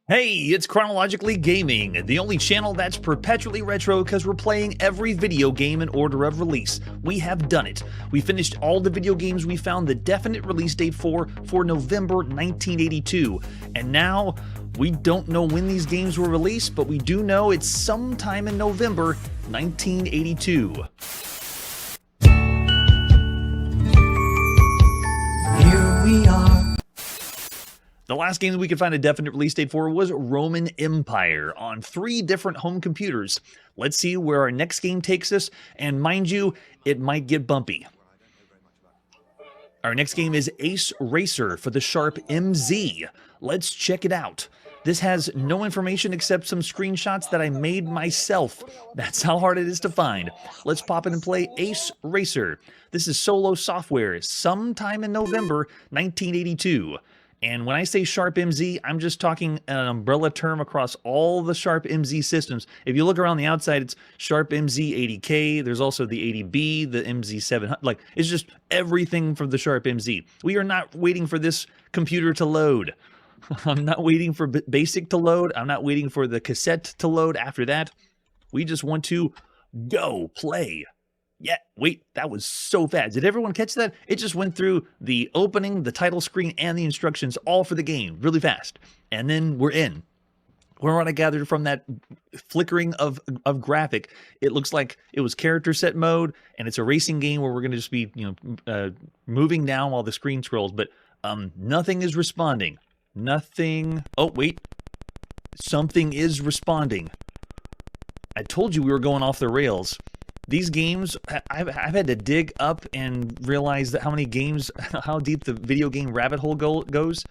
Hey, it's Chronologically Gaming, the only channel that's perpetually retro because we're playing every video game in order of release. We have done it. We finished all the video games we found the definite release date for November 1982. And now, we don't know when these games were released, but we do know it's sometime in November 1982. Here we are. The last game that we could find a definite release date for was Roman Empire on 3 different home computers. Let's see where our next game takes us, and mind you, it might get bumpy. Our next game is Ace Racer for the Sharp MZ. Let's check it out. This has no information except some screenshots that I made myself. That's how hard it is to find. Let's pop in and play Ace Racer. This is solo software, sometime in November 1982. And when I say Sharp MZ, I'm just talking an umbrella term across all the Sharp MZ systems. If you look around the outside, it's Sharp MZ 80K. There's also the 80B, the MZ 700. Like, it's just everything from the Sharp MZ. We are not waiting for this computer to load. I'm not waiting for BASIC to load. I'm not waiting for the cassette to load after that. We just want to go play. Yeah, wait, that was so fast. Did everyone catch that? It just went through the opening, the title screen, and the instructions all for the game really fast. And then we're in. Where what I gathered from that flickering of graphic, it looks like it was character set mode, and it's a racing game where we're going to just be, moving down while the screen scrolls. But nothing is responding. Nothing. Oh, wait. Something is responding. I told you we were going off the rails. These games, I've had to dig up and realize that how many games, how deep the video game rabbit hole goes.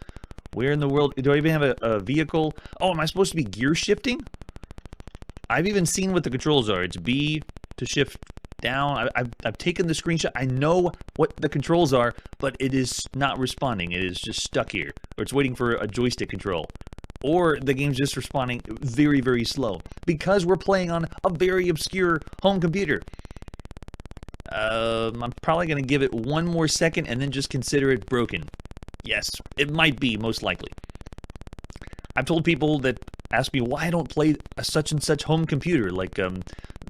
Where in the world, do I even have a vehicle? Oh, am I supposed to be gear shifting? I've even seen what the controls are. It's B to shift down. I've taken the screenshot. I know what the controls are, but it is not responding. It is just stuck here. Or it's waiting for a joystick control. Or the game's just responding very, very slow. Because we're playing on a very obscure home computer. I'm probably going to give it one more second and then just consider it broken. Yes, it might be, most likely. I've told people that ask me why I don't play a such and such home computer, like the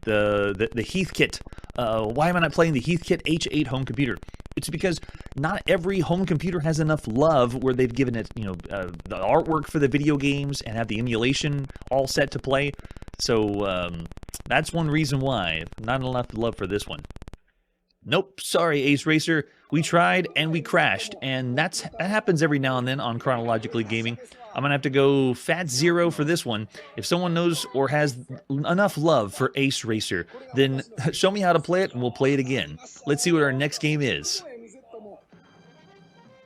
Heathkit. Why am I not playing the Heathkit H8 home computer? It's because not every home computer has enough love where they've given it, the artwork for the video games and have the emulation all set to play. So that's one reason why. Not enough love for this one. Nope, sorry, Ace Racer. We tried and we crashed, and that happens every now and then on Chronologically Gaming. I'm going to have to go Fat Zero for this one. If someone knows or has enough love for Ace Racer, then show me how to play it and we'll play it again. Let's see what our next game is.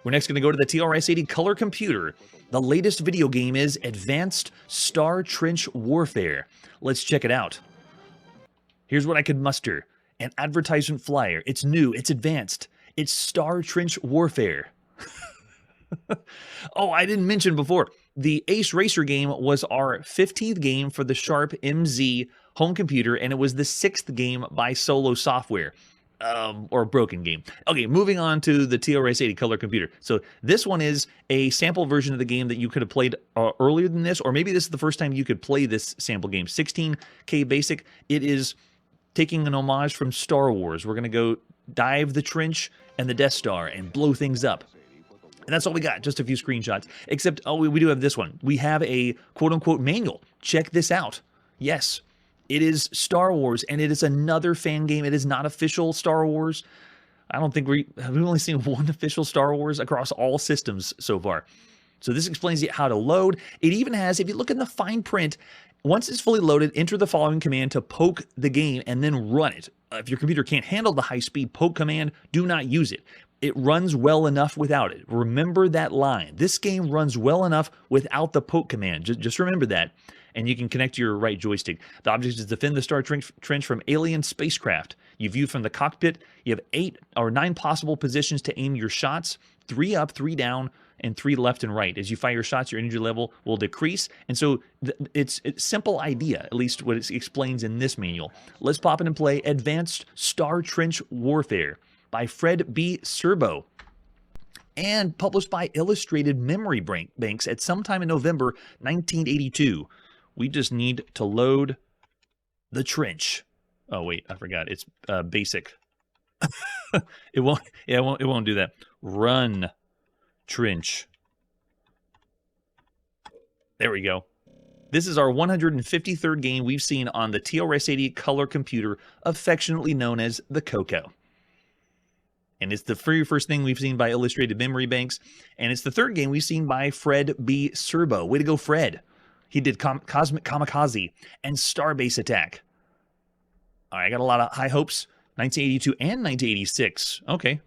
We're next going to go to the TRS-80 color computer. The latest video game is Advanced Star Trench Warfare. Let's check it out. Here's what I could muster. An advertisement flyer. It's new. It's advanced. It's Star Trench Warfare. Oh, I didn't mention before. The Ace Racer game was our 15th game for the Sharp MZ home computer, and it was the 6th game by Solo Software. Or a broken game. Okay, moving on to the TRS-80 color computer. So this one is a sample version of the game that you could have played earlier than this, or maybe this is the first time you could play this sample game. 16K basic. It is taking an homage from Star Wars. We're going to go dive the trench and the Death Star and blow things up. And that's all we got, just a few screenshots. Except, oh, we do have this one. We have a quote-unquote manual. Check this out. Yes, it is Star Wars, and it is another fan game. It is not official Star Wars. I don't think we've only seen one official Star Wars across all systems so far. So this explains how to load. It even has, if you look in the fine print, once it's fully loaded, enter the following command to poke the game and then run it. If your computer can't handle the high-speed poke command, do not use it. It runs well enough without it. Remember that line. This game runs well enough without the poke command. Just remember that. And you can connect to your right joystick. The object is defend the Star Trench from alien spacecraft. You view from the cockpit. You have 8 or 9 possible positions to aim your shots. 3 up, 3 down, and 3 left and right. As you fire shots, your energy level will decrease. And so it's a simple idea, at least what it explains in this manual. Let's pop in and play Advanced Star Trench Warfare by Fred B. Serbo. and published by Illustrated Memory Banks at some time in November 1982. We just need to load the trench. Oh wait, I forgot. It's basic. It won't. Yeah, it won't do that. Run trench. There we go. This is our 153rd game we've seen on the TRS-80 color computer, affectionately known as the Coco. And it's the very first thing we've seen by Illustrated Memory Banks, and it's the third game we've seen by Fred B. Serbo. Way to go, Fred. He did Cosmic Kamikaze and Starbase Attack. All right, I got a lot of high hopes. 1982 and 1986. Okay.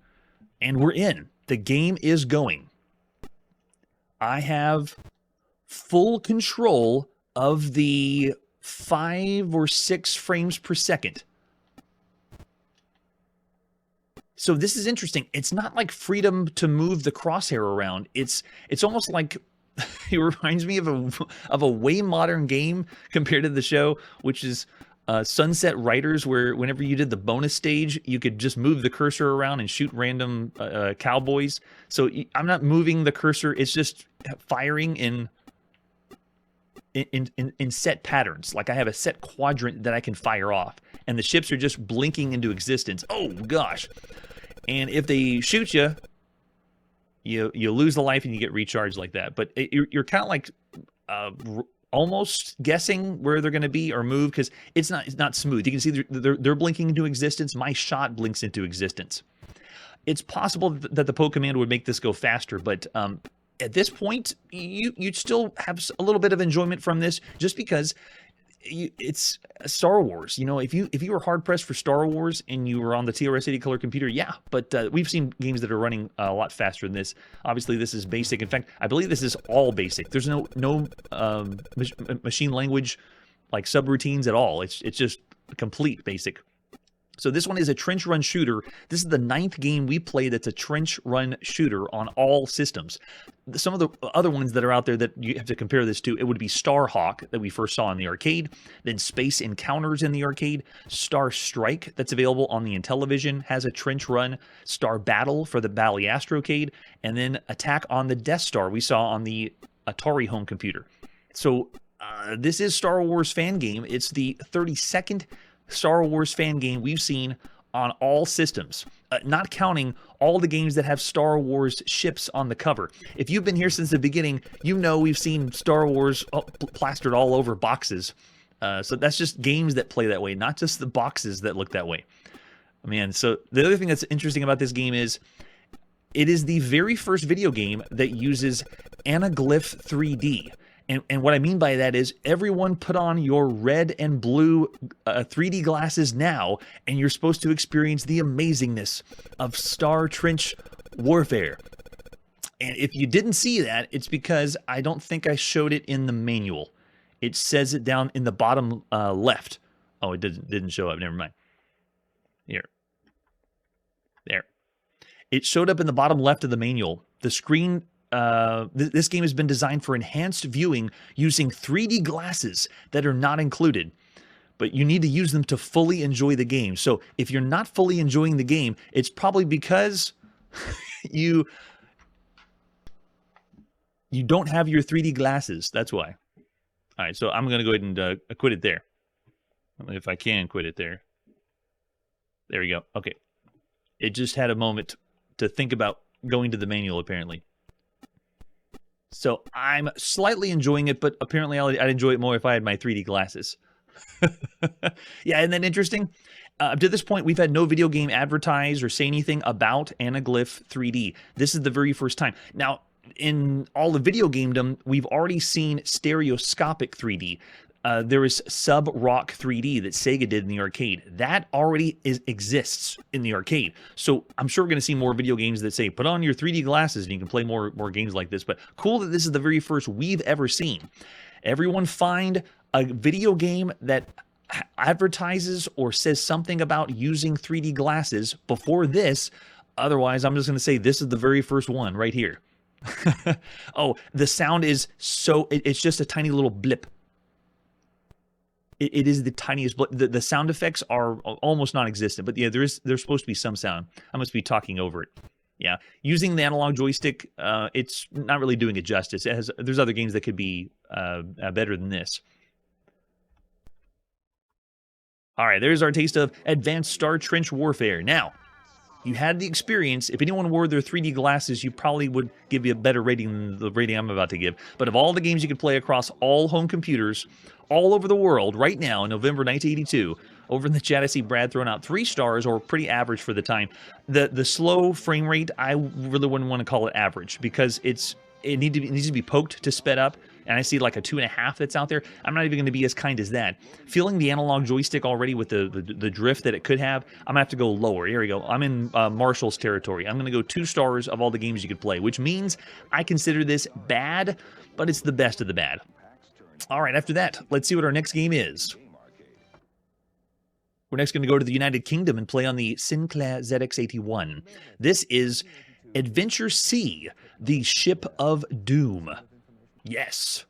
And we're in. The game is going. I have full control of the 5 or 6 frames per second. So this is interesting. It's not like freedom to move the crosshair around. It's almost like it reminds me of a way modern game compared to the show, which is Sunset Riders, where whenever you did the bonus stage, you could just move the cursor around and shoot random cowboys. So I'm not moving the cursor; it's just firing in set patterns. Like I have a set quadrant that I can fire off, and the ships are just blinking into existence. Oh gosh! And if they shoot you, you lose the life and you get recharged like that. But you're kind of like almost guessing where they're going to be or move, because it's not smooth. You can see they're blinking into existence. My shot blinks into existence. It's possible that the poke command would make this go faster, but at this point, you'd still have a little bit of enjoyment from this, just because it's Star Wars. You know, if you were hard pressed for Star Wars and you were on the TRS-80 color computer, yeah. But we've seen games that are running a lot faster than this. Obviously, this is basic. In fact, I believe this is all basic. There's no machine language like subroutines at all. It's just complete basic. So this one is a trench run shooter. This is the 9th game we play that's a trench run shooter on all systems. Some of the other ones that are out there that you have to compare this to, it would be Starhawk that we first saw in the arcade, then Space Encounters in the arcade, Star Strike that's available on the Intellivision has a trench run, Star Battle for the Bally Astrocade, and then Attack on the Death Star we saw on the Atari home computer. So this is Star Wars fan game. It's the 32nd Star Wars fan game we've seen on all systems, not counting all the games that have Star Wars ships on the cover. If you've been here since the beginning, you know we've seen Star Wars plastered all over boxes. So that's just games that play that way, not just the boxes that look that way. Man, so the other thing that's interesting about this game is it is the very first video game that uses anaglyph 3D. And what I mean by that is everyone put on your red and blue 3D glasses now, and you're supposed to experience the amazingness of Star Trench Warfare. And if you didn't see that, it's because I don't think I showed it in the manual. It says it down in the bottom left. Oh, it didn't show up. Never mind. Here. There. It showed up in the bottom left of the manual. The screen... this game has been designed for enhanced viewing using 3D glasses that are not included, but you need to use them to fully enjoy the game. So if you're not fully enjoying the game, it's probably because you don't have your 3D glasses. That's why. All right, so I'm going to go ahead and quit it there. If I can quit it there. There we go. Okay. It just had a moment to think about going to the manual, apparently. So I'm slightly enjoying it, but apparently I'd enjoy it more if I had my 3D glasses. Yeah, isn't that interesting? Up to this point, we've had no video game advertise or say anything about anaglyph 3D. This is the very first time. Now, in all the video gamedom, we've already seen stereoscopic 3D. There is Sub-Rock 3D that Sega did in the arcade. That already exists in the arcade. So I'm sure we're going to see more video games that say, put on your 3D glasses and you can play more games like this. But cool that this is the very first we've ever seen. Everyone find a video game that advertises or says something about using 3D glasses before this. Otherwise, I'm just going to say this is the very first one right here. Oh, the sound is so... It's just a tiny little blip. It is the tiniest. The sound effects are almost non-existent, but yeah, there's supposed to be some sound. I must be talking over it. Yeah, using the analog joystick, it's not really doing it justice. There's other games that could be better than this. All right, there's our taste of Advanced Star Trench Warfare. Now, you had the experience. If anyone wore their 3D glasses, you probably would give you a better rating than the rating I'm about to give. But of all the games you can play across all home computers, all over the world, right now in November 1982, over in the chat I see Brad throwing out 3 stars, or pretty average for the time. The slow frame rate, I really wouldn't want to call it average, because it needs to be poked to sped up. And I see like a 2.5 that's out there. I'm not even going to be as kind as that. Feeling the analog joystick already with the drift that it could have, I'm going to have to go lower. Here we go. I'm in Marshall's territory. I'm going to go 2 stars of all the games you could play, which means I consider this bad, but it's the best of the bad. All right, after that, let's see what our next game is. We're next going to go to the United Kingdom and play on the Sinclair ZX81. This is Adventure C, the Ship of Doom. Yes.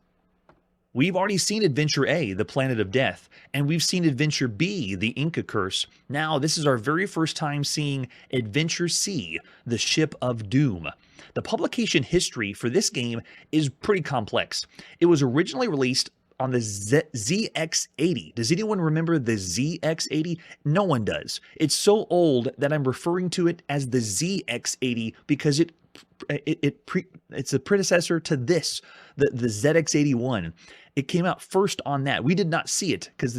We've already seen Adventure A, the Planet of Death, and we've seen Adventure B, the Inca Curse. Now, this is our very first time seeing Adventure C, the Ship of Doom. The publication history for this game is pretty complex. It was originally released on the ZX80. Does anyone remember the ZX80? No one does. It's so old that I'm referring to it as the ZX80 because it's a predecessor to this, the ZX81. It came out first on that. We did not see it because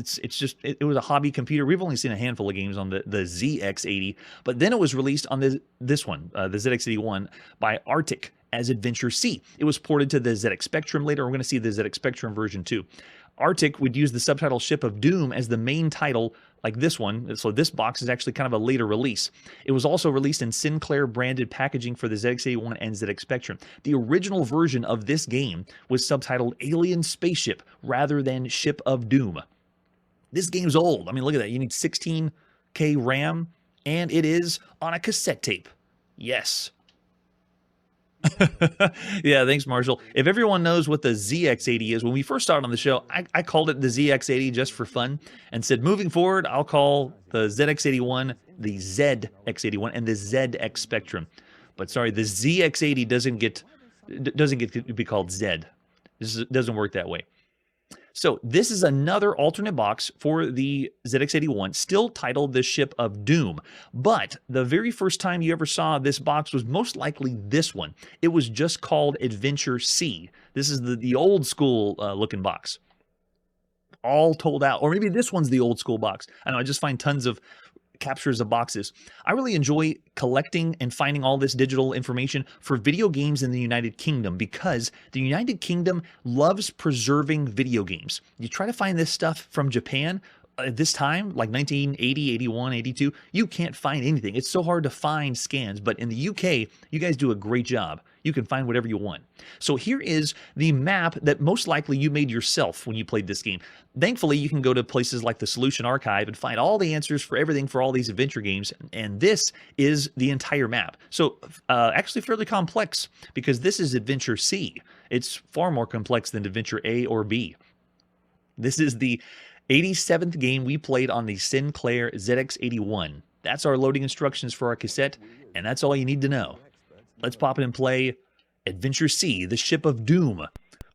it was a hobby computer. We've only seen a handful of games on the ZX80, but then it was released on this one, the ZX81 by Arctic as Adventure C. It was ported to the ZX Spectrum later. We're going to see the ZX Spectrum version 2. Arctic would use the subtitle Ship of Doom as the main title, like this one. So this box is actually kind of a later release. It was also released in Sinclair branded packaging for the ZX81 and ZX Spectrum. The original version of this game was subtitled Alien Spaceship rather than Ship of Doom. This game's old. I mean, look at that. You need 16K RAM, and it is on a cassette tape. Yes. Yeah, thanks, Marshall. If everyone knows what the ZX80 is, when we first started on the show, I called it the ZX80 just for fun and said, moving forward, I'll call the ZX81 the ZX81 and the ZX Spectrum. But sorry, the ZX80 doesn't get to be called Z. This doesn't work that way. So this is another alternate box for the ZX81, still titled the Ship of Doom. But the very first time you ever saw this box was most likely this one. It was just called Adventure C. This is the old school looking box. All told out. Or maybe this one's the old school box. I know, I just find tons of captures of boxes. I really enjoy collecting and finding all this digital information for video games in the United Kingdom because the United Kingdom loves preserving video games. You try to find this stuff from Japan at this time, like 1980, 81, 82, you can't find anything. It's so hard to find scans, but in the UK, you guys do a great job. You can find whatever you want. So here is the map that most likely you made yourself when you played this game. Thankfully, you can go to places like the Solution Archive and find all the answers for everything for all these adventure games, and this is the entire map. So actually fairly complex because this is Adventure C. It's far more complex than Adventure A or B. This is the 87th game we played on the Sinclair ZX81. That's our loading instructions for our cassette, and that's all you need to know. Let's pop in and play Adventure C, the Ship of Doom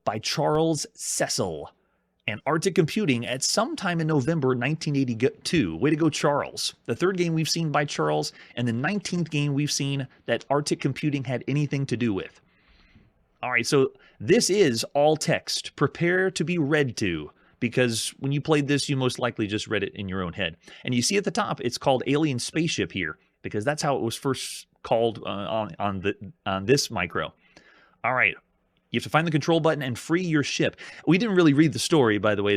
by Charles Cecil and Arctic Computing at some time in November 1982. Way to go, Charles. The third game we've seen by Charles, and the 19th game we've seen that Arctic Computing had anything to do with. All right, so this is all text. Prepare to be read to, because when you played this, you most likely just read it in your own head. And you see at the top, it's called Alien Spaceship here, because that's how it was first called on this micro. All right, you have to find the control button and free your ship. We didn't really read the story, by the way.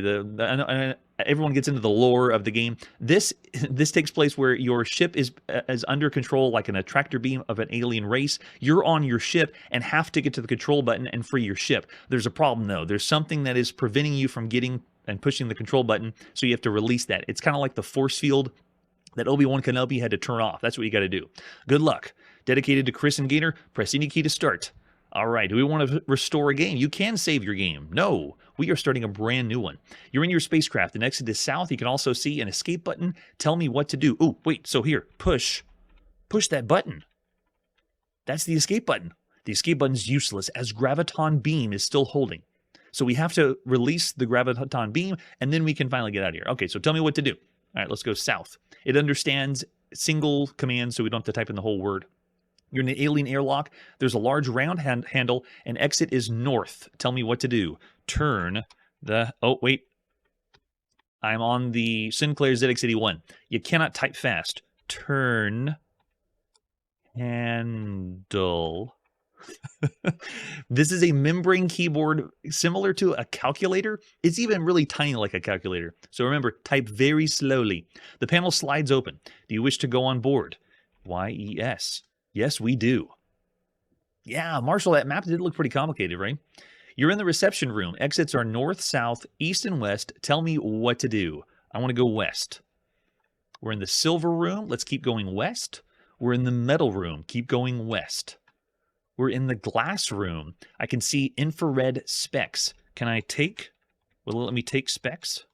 Everyone gets into the lore of the game. This takes place where your ship is under control, like an attractor beam of an alien race. You're on your ship and have to get to the control button and free your ship. There's a problem, though. There's something that is preventing you from getting and pushing the control button, so you have to release that. It's kind of like the force field that Obi-Wan Kenobi had to turn off. That's what you got to do. Good luck. Dedicated to Chris and Gator, press any key to start. All right, do we want to restore a game? You can save your game. No, we are starting a brand new one. You're in your spacecraft. The exit is south. You can also see an escape button. Tell me what to do. Oh, wait, so here, push that button. That's the escape button. The escape button's useless as graviton beam is still holding. So we have to release the graviton beam, and then we can finally get out of here. Okay, so tell me what to do. All right, let's go south. It understands single commands, so we don't have to type in the whole word. You're in an alien airlock. There's a large round handle, and exit is north. Tell me what to do. Turn the... Oh, wait. I'm on the Sinclair ZX81. You cannot type fast. Turn handle. This is a membrane keyboard similar to a calculator. It's even really tiny like a calculator. So remember, type very slowly. The panel slides open. Do you wish to go on board? YES. Yes, we do. Yeah, Marshall, that map did look pretty complicated, right? You're in the reception room. Exits are north, south, east, and west. Tell me what to do. I want to go west. We're in the silver room. Let's keep going west. We're in the metal room. Keep going west. We're in the glass room. I can see infrared specs. Can I take... Will it let me take specs?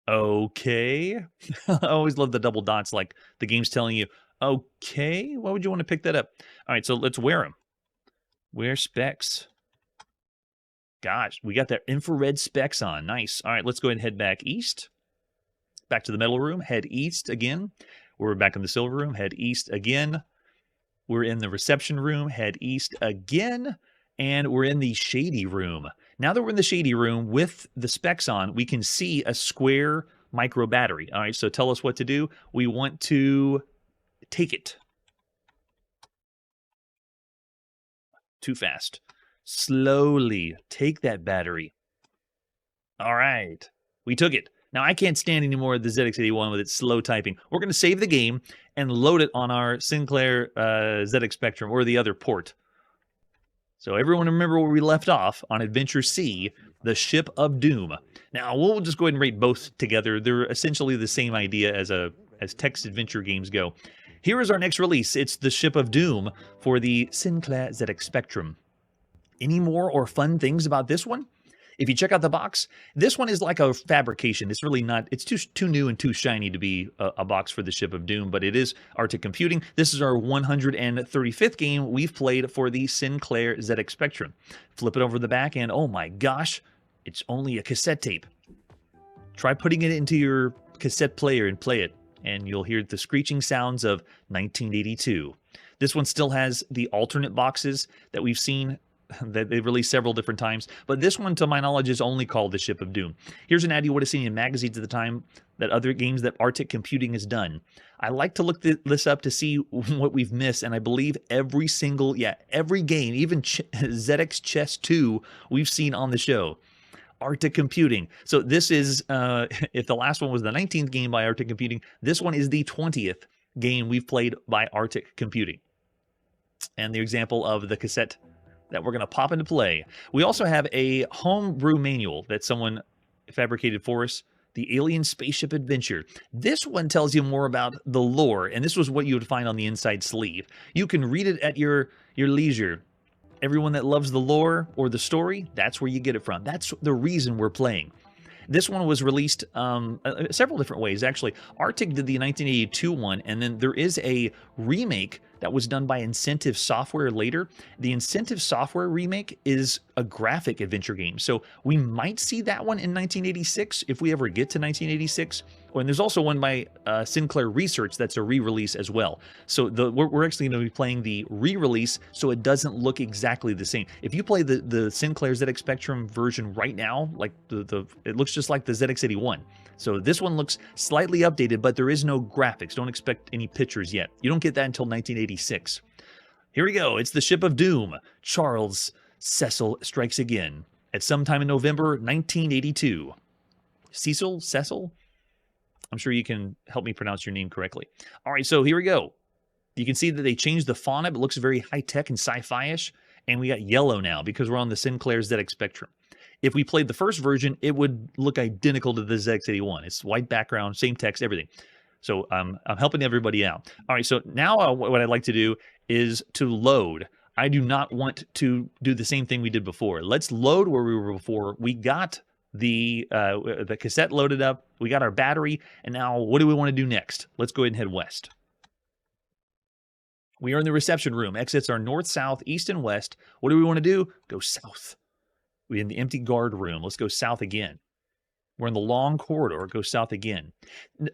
Okay. I always love the double dots, like the game's telling you, okay, why would you want to pick that up? All right, so let's wear them. Wear specs. Gosh, we got that infrared specs on. Nice. All right, let's go ahead and head back east. Back to the metal room. Head east again. We're back in the silver room. Head east again. We're in the reception room. Head east again. And we're in the shady room. Now that we're in the shady room with the specs on, we can see a square micro battery. All right, so tell us what to do. We want to take it. Too fast. Slowly take that battery. All right, we took it. Now, I can't stand any more of the ZX81 with its slow typing. We're going to save the game and load it on our Sinclair ZX Spectrum or the other port. So everyone remember where we left off on Adventure C, the Ship of Doom. Now, we'll just go ahead and rate both together. They're essentially the same idea as text adventure games go. Here is our next release. It's the Ship of Doom for the Sinclair ZX Spectrum. Any more or fun things about this one? If you check out the box, this one is like a fabrication. It's really not, it's too new and too shiny to be a box for the Ship of Doom, but it is Arctic Computing. This is our 135th game we've played for the Sinclair ZX Spectrum. Flip it over the back and oh my gosh, it's only a cassette tape. Try putting it into your cassette player and play it, and you'll hear the screeching sounds of 1982. This one still has the alternate boxes that we've seen that they've released several different times, but this one, to my knowledge, is only called the Ship of Doom. Here's an ad you would have seen in magazines at the time that other games that Arctic Computing has done. I like to look this up to see what we've missed, and I believe every game, even ZX Chess 2, we've seen on the show. Arctic Computing. So this is, if the last one was the 19th game by Arctic Computing, this one is the 20th game we've played by Arctic Computing. And the example of the cassette that we're going to pop into play. We also have a homebrew manual that someone fabricated for us, the Alien Spaceship Adventure. This one tells you more about the lore, and this was what you would find on the inside sleeve. You can read it at your leisure. Everyone that loves the lore or the story, that's where you get it from. That's the reason we're playing. This one was released several different ways, actually. Arctic did the 1982 one, and then there is a remake that was done by Incentive Software later. The Incentive Software remake is a graphic adventure game, so we might see that one in 1986 if we ever get to 1986. Oh, and there's also one by Sinclair Research that's a re-release as well. So we're actually going to be playing the re-release, so it doesn't look exactly the same. If you play the Sinclair ZX Spectrum version right now, like it looks just like the ZX81. So this one looks slightly updated, but there is no graphics. Don't expect any pictures yet. You don't get that until 1986. Here we go. It's the Ship of Doom. Charles Cecil strikes again at some time in November 1982. Cecil? I'm sure you can help me pronounce your name correctly. All right, so here we go. You can see that they changed the font up. It looks very high-tech and sci-fi-ish. And we got yellow now because we're on the Sinclair ZX Spectrum. If we played the first version, it would look identical to the ZX81. It's white background, same text, everything. So I'm helping everybody out. All right, so now what I'd like to do is to load. I do not want to do the same thing we did before. Let's load where we were before. We got the cassette loaded up. We got our battery. And now what do we want to do next? Let's go ahead and head west. We are in the reception room. Exits are north, south, east, and west. What do we want to do? Go south. We're in the empty guard room. Let's go south again. We're in the long corridor. Go south again.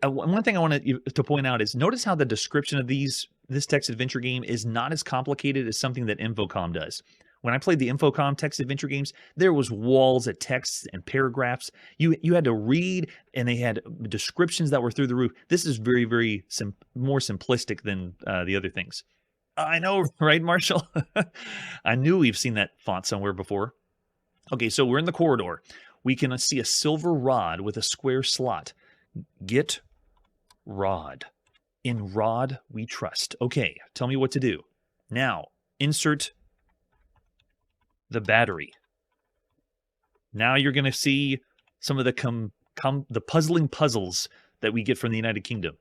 One thing I want to point out is notice how the description of this text adventure game is not as complicated as something that Infocom does. When I played the Infocom text adventure games, there was walls of texts and paragraphs. You had to read, and they had descriptions that were through the roof. This is very, very more simplistic than the other things. I know, right, Marshall? I knew we've seen that font somewhere before. Okay, so we're in the corridor. We can see a silver rod with a square slot. Get rod. In rod we trust. Okay, tell me what to do. Now, insert the battery. Now you're going to see some of the puzzling puzzles that we get from the United Kingdom.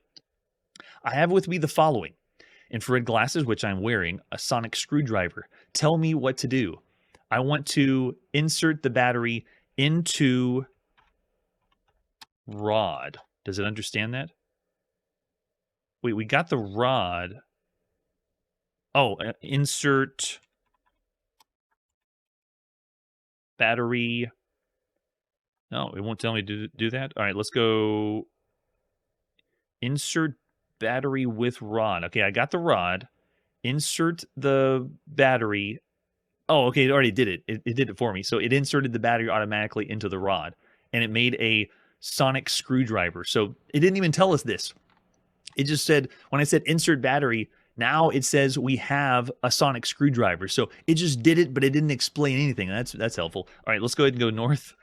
I have with me the following. Infrared glasses, which I'm wearing, a sonic screwdriver. Tell me what to do. I want to insert the battery into rod. Does it understand that? Wait, we got the rod. Oh, insert battery. No, it won't tell me to do that. All right, let's go insert battery with rod. Okay, I got the rod. Insert the battery. Oh, okay, it already did it. It did it for me. So it inserted the battery automatically into the rod, and it made a sonic screwdriver. So it didn't even tell us this. It just said, when I said insert battery, now it says we have a sonic screwdriver. So it just did it, but it didn't explain anything. That's helpful. All right, let's go ahead and go north.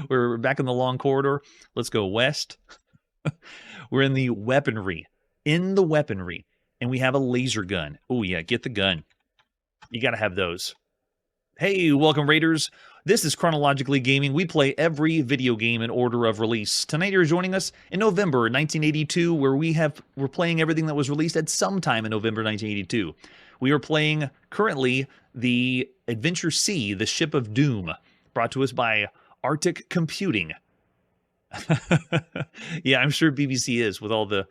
We're back in the long corridor. Let's go west. We're in the weaponry. In the weaponry. And we have a laser gun. Oh, yeah, get the gun. You got to have those. Hey, welcome, Raiders. This is Chronologically Gaming. We play every video game in order of release. Tonight you're joining us in November 1982, where we're playing everything that was released at some time in November 1982. We are playing currently the Adventure C, the Ship of Doom, brought to us by Arctic Computing. Yeah, I'm sure BBC is, with all the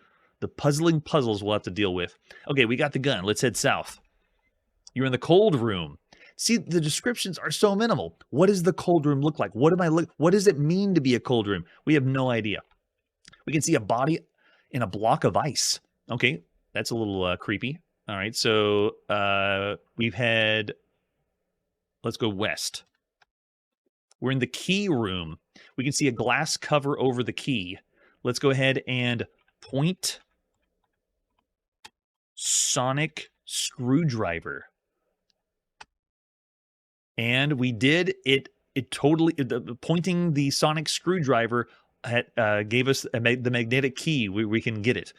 puzzling puzzles we'll have to deal with. Okay, we got the gun. Let's head south. You're in the cold room. See, the descriptions are so minimal. What does the cold room look like? What does it mean to be a cold room? We have no idea. We can see a body in a block of ice. Okay, that's a little creepy. All right, so let's go west. We're in the key room. We can see a glass cover over the key. Let's go ahead and point sonic screwdriver. And we did it. It totally pointing the sonic screwdriver gave us the magnetic key. We can get it.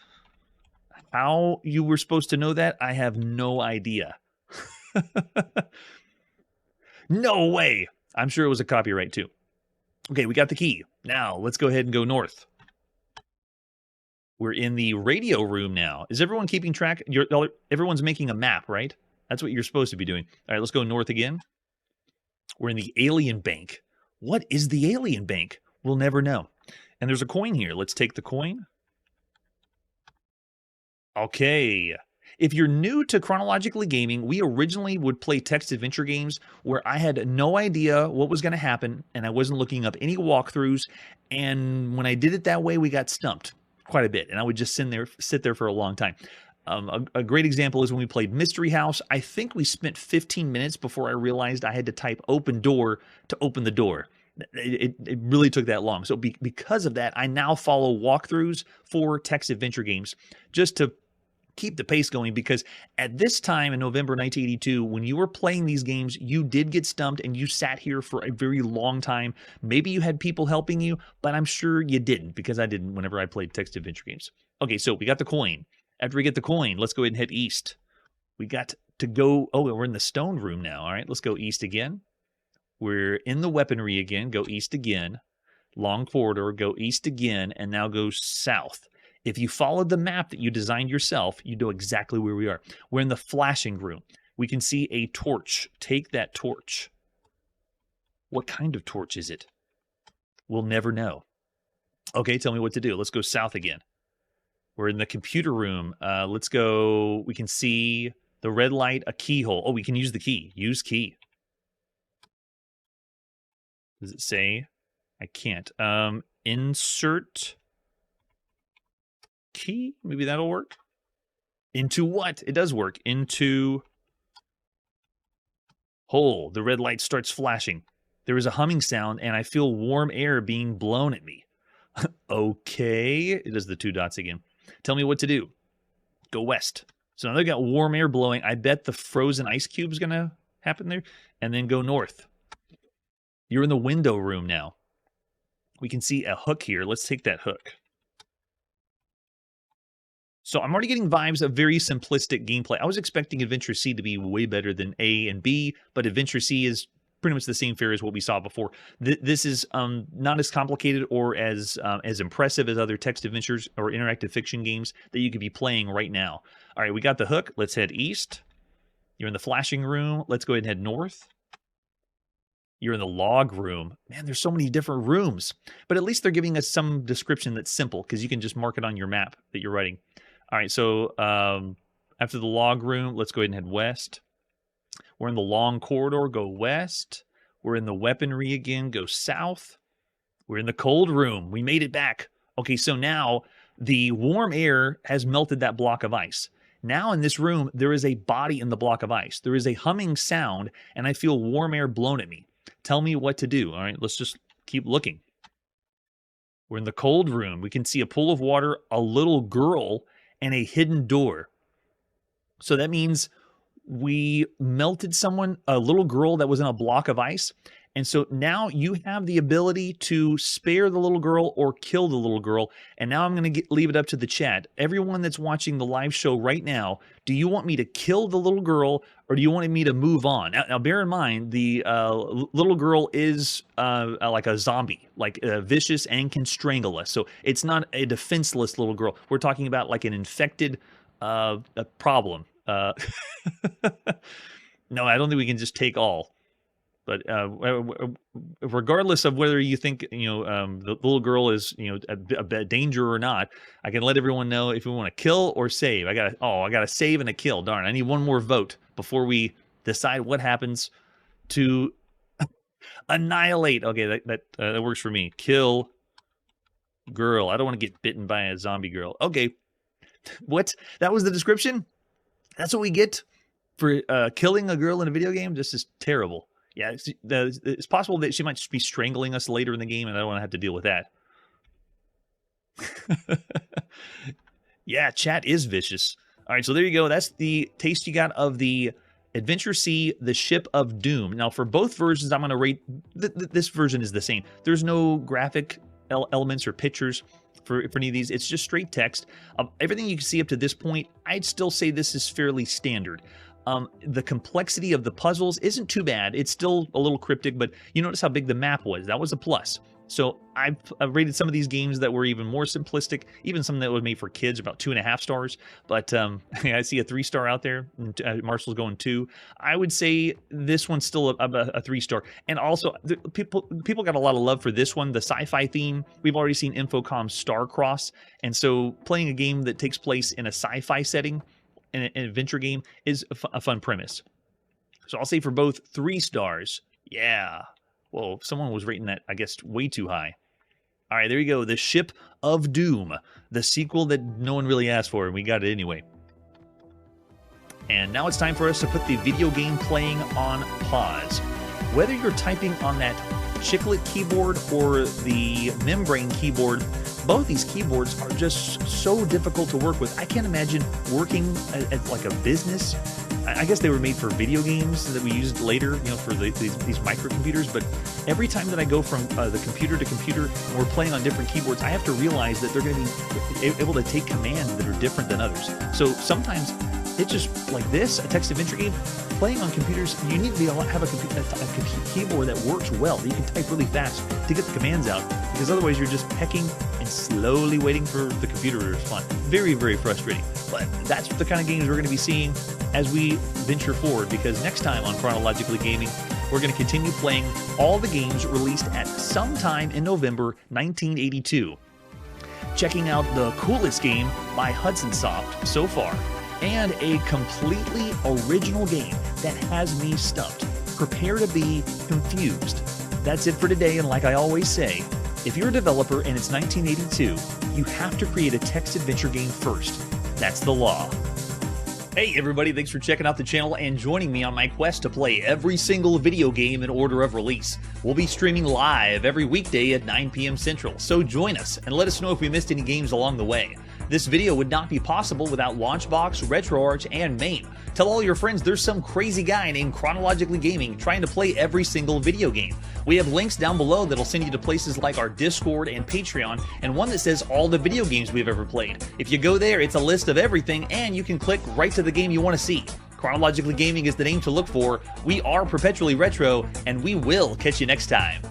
How you were supposed to know that, I have no idea. No way. I'm sure it was a copyright too. Okay, we got the key. Now let's go ahead and go north. We're in the radio room now. Is everyone keeping track? Everyone's making a map, right? That's what you're supposed to be doing. All right, let's go north again. We're in the alien bank. What is the alien bank? We'll never know. And there's a coin here. Let's take the coin. Okay. If you're new to Chronologically Gaming, we originally would play text adventure games where I had no idea what was going to happen, and I wasn't looking up any walkthroughs. And when I did it that way, we got stumped quite a bit, and I would just sit there for a long time. A great example is when we played Mystery House. I think we spent 15 minutes before I realized I had to type open door to open the door. It really took that long. So because of that, I now follow walkthroughs for text adventure games just to keep the pace going, because at this time in November 1982, when you were playing these games, you did get stumped and you sat here for a very long time. Maybe you had people helping you, but I'm sure you didn't, because I didn't whenever I played text adventure games. Okay, so we got the coin. After we get the coin, let's go ahead and head east. We got to go... Oh, we're in the stone room now. All right, let's go east again. We're in the weaponry again. Go east again. Long corridor. Go east again. And now go south. If you followed the map that you designed yourself, you know exactly where we are. We're in the flashing room. We can see a torch. Take that torch. What kind of torch is it? We'll never know. Okay, tell me what to do. Let's go south again. We're in the computer room. Let's go. We can see the red light, a keyhole. Oh, we can use the key. Use key. Does it say? I can't. Insert key? Maybe that'll work. Into what? It does work. Into hole. The red light starts flashing. There is a humming sound, and I feel warm air being blown at me. Okay. It does the 2 dots again. Tell me what to do. Go west. So now they've got warm air blowing. I bet the frozen ice cube is going to happen there. And then go north. You're in the window room now. We can see a hook here. Let's take that hook. So I'm already getting vibes of very simplistic gameplay. I was expecting Adventure C to be way better than A and B, but Adventure C is pretty much the same fare as what we saw before. This is not as complicated or as impressive as other text adventures or interactive fiction games that you could be playing right now. All right, we got the hook. Let's head east. You're in the flashing room. Let's go ahead and head north. You're in the log room. Man, there's so many different rooms. But at least they're giving us some description that's simple because you can just mark it on your map that you're writing. All right, so after the log room, let's go ahead and head west. We're in the long corridor, go west. We're in the weaponry again, go south. We're in the cold room. We made it back. Okay, so now the warm air has melted that block of ice. Now in this room, there is a body in the block of ice. There is a humming sound, and I feel warm air blown at me. Tell me what to do. All right, let's just keep looking. We're in the cold room. We can see a pool of water, a little girl, and a hidden door. So that means we melted someone, a little girl that was in a block of ice. And so now you have the ability to spare the little girl or kill the little girl. And now I'm going to leave it up to the chat. Everyone that's watching the live show right now, do you want me to kill the little girl or do you want me to move on? Now bear in mind, the little girl is like a zombie, like vicious and can strangle us. So it's not a defenseless little girl. We're talking about like an infected problem. No, I don't think we can just take all. But regardless of whether you think the little girl is a danger or not, I can let everyone know if we want to kill or save. I gotta save and a kill. Darn, I need one more vote before we decide what happens to annihilate. Okay, that works for me. Kill girl. I don't want to get bitten by a zombie girl. Okay, what? That was the description? That's what we get for killing a girl in a video game? This is terrible. Yeah, it's possible that she might just be strangling us later in the game, and I don't want to have to deal with that. Yeah, chat is vicious. All right, so there you go. That's the taste you got of the Adventure C, the Ship of Doom. Now, for both versions, I'm going to rate... this version is the same. There's no graphic elements or pictures for any of these. It's just straight text. Everything you can see up to this point, I'd still say this is fairly standard. The complexity of the puzzles isn't too bad. It's still a little cryptic, but you notice how big the map was. That was a plus. So I've rated some of these games that were even more simplistic, even some that were made for kids, about 2.5 stars. But I see a 3-star out there. Marshall's going 2. I would say this one's still a 3-star. And also, people got a lot of love for this one, the sci-fi theme. We've already seen Infocom's Starcross, and so playing a game that takes place in a sci-fi setting, an adventure game, is a fun premise. So I'll say for both 3 stars. Yeah. Well, someone was rating that, I guess, way too high. All right, there you go. The Ship of Doom, the sequel that no one really asked for, and we got it anyway. And now it's time for us to put the video game playing on pause. Whether you're typing on that chiclet keyboard or the membrane keyboard, both these keyboards are just so difficult to work with. I can't imagine working at like a business. I guess they were made for video games that we used later, for these microcomputers. But every time that I go from the computer to computer and we're playing on different keyboards, I have to realize that they're going to be able to take commands that are different than others. So sometimes it's just like this, a text adventure game. Playing on computers, you need to be able to have a keyboard that works well, that you can type really fast to get the commands out, because otherwise you're just pecking and slowly waiting for the computer to respond. Very, very frustrating. But that's the kind of games we're going to be seeing as we venture forward, because next time on Chronologically Gaming, we're going to continue playing all the games released at some time in November 1982. checking out the coolest game by Hudson Soft so far, and a completely original game that has me stumped. Prepare to be confused. That's it for today, and like I always say, if you're a developer and it's 1982, you have to create a text adventure game first. That's the law. Hey everybody, thanks for checking out the channel and joining me on my quest to play every single video game in order of release. We'll be streaming live every weekday at 9 p.m. Central, so join us and let us know if we missed any games along the way. This video would not be possible without Launchbox, RetroArch, and MAME. Tell all your friends there's some crazy guy named Chronologically Gaming trying to play every single video game. We have links down below that'll send you to places like our Discord and Patreon, and one that says all the video games we've ever played. If you go there, it's a list of everything, and you can click right to the game you want to see. Chronologically Gaming is the name to look for. We are perpetually retro, and we will catch you next time.